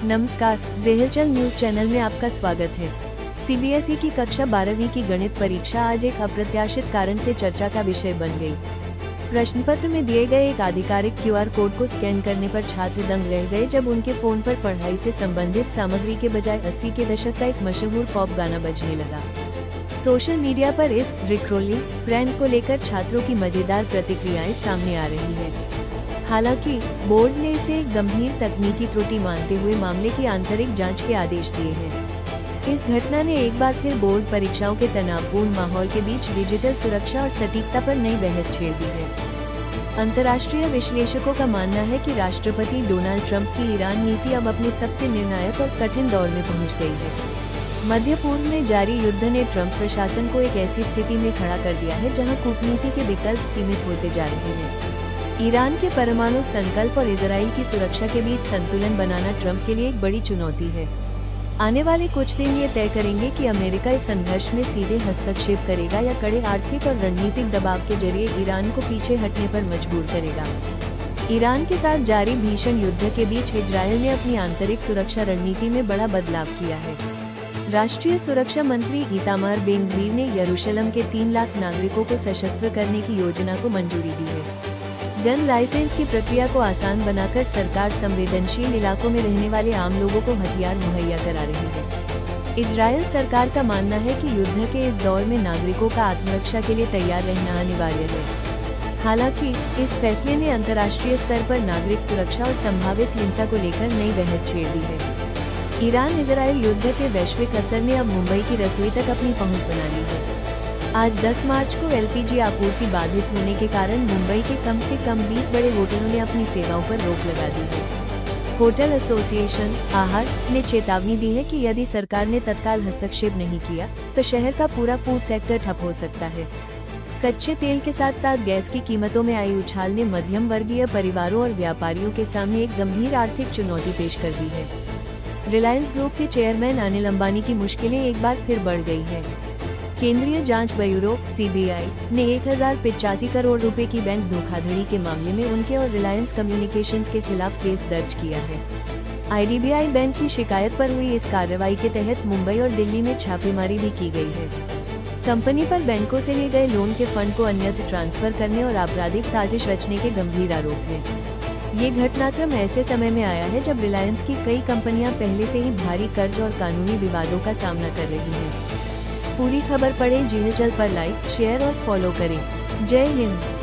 नमस्कार, ज़ेहलचल news channel में आपका स्वागत है। सीबीएसई की कक्षा 12वीं की गणित परीक्षा आज एक अप्रत्याशित कारण से चर्चा का विषय बन गई। प्रश्नपत्र में दिए गए एक आधिकारिक क्यूआर कोड को स्कैन करने पर छात्र दंग रह गए जब उनके फोन पर पढ़ाई से संबंधित सामग्री के बजाय 80 के दशक का एक मशहूर पॉप गाना बजने लगा। सोशल मीडिया पर इस रिक्रोली प्रैंक को लेकर छात्रों की मजेदार प्रतिक्रियाएं सामने आ रही है। हालांकि बोर्ड ने इसे एक गंभीर तकनीकी त्रुटि मानते हुए मामले की आंतरिक जांच के आदेश दिए हैं। इस घटना ने एक बार फिर बोर्ड परीक्षाओं के तनावपूर्ण माहौल के बीच डिजिटल सुरक्षा और सटीकता पर नई बहस छेड़ दी है। अंतर्राष्ट्रीय विश्लेषकों का मानना है कि राष्ट्रपति डोनाल्ड ट्रंप की ईरान नीति अब अपने सबसे निर्णायक और कठिन दौर में पहुंच गई है। मध्य पूर्व में जारी युद्ध ने ट्रंप प्रशासन को एक ऐसी स्थिति में खड़ा कर दिया है जहां कूटनीति के विकल्प सीमित होते जा रहे हैं। ईरान के परमाणु संकल्प और इजराइल की सुरक्षा के बीच संतुलन बनाना ट्रंप के लिए एक बड़ी चुनौती है। आने वाले कुछ दिन ये तय करेंगे कि अमेरिका इस संघर्ष में सीधे हस्तक्षेप करेगा या कड़े आर्थिक और रणनीतिक दबाव के जरिए ईरान को पीछे हटने पर मजबूर करेगा। ईरान के साथ जारी भीषण युद्ध के बीच इजराइल ने अपनी आंतरिक सुरक्षा रणनीति में बड़ा बदलाव किया है। राष्ट्रीय सुरक्षा मंत्री इतामार बेन गवीर ने यरूशलेम के 3 लाख नागरिकों को सशस्त्र करने की योजना को मंजूरी दी है। गन लाइसेंस की प्रक्रिया को आसान बनाकर सरकार संवेदनशील इलाकों में रहने वाले आम लोगों को हथियार मुहैया करा रही है। इजरायल सरकार का मानना है कि युद्ध के इस दौर में नागरिकों का आत्मरक्षा के लिए तैयार रहना अनिवार्य है। हालांकि इस फैसले ने अंतर्राष्ट्रीय स्तर पर नागरिक सुरक्षा और संभावित हिंसा को लेकर नई बहस छेड़ दी है। ईरान इजरायल युद्ध के वैश्विक असर ने अब मुंबई की रसोई तक अपनी पहुंच बना ली है। आज 10 मार्च को एलपीजी आपूर्ति बाधित होने के कारण मुंबई के कम से कम 20 बड़े होटलों ने अपनी सेवाओं पर रोक लगा दी है। होटल एसोसिएशन आहार ने चेतावनी दी है कि यदि सरकार ने तत्काल हस्तक्षेप नहीं किया तो शहर का पूरा फूड सेक्टर ठप हो सकता है। कच्चे तेल के साथ साथ गैस की कीमतों में आई उछाल ने मध्यम वर्गीय परिवारों और व्यापारियों के सामने एक गंभीर आर्थिक चुनौती पेश कर दी है। रिलायंस ग्रुप के चेयरमैन अनिल अंबानी की मुश्किलें एक बार फिर बढ़ गई है। केंद्रीय जांच ब्यूरो सीबीआई ने 1085 करोड़ रुपए की बैंक धोखाधड़ी के मामले में उनके और रिलायंस कम्युनिकेशंस के खिलाफ केस दर्ज किया है। आईडीबीआई बैंक की शिकायत पर हुई इस कार्रवाई के तहत मुंबई और दिल्ली में छापेमारी भी की गई है। कंपनी पर बैंकों से लिए गए लोन के फंड को अन्यत्र ट्रांसफर करने और आपराधिक साजिश रचने के गंभीर आरोप हैं। ये घटनाक्रम ऐसे समय में आया है जब रिलायंस की कई कंपनियां पहले से ही भारी कर्ज और कानूनी विवादों का सामना कर रही हैं। पूरी खबर पढ़ें ज़ेहलचल पर लाइक, शेयर और फॉलो करें। जय हिंद।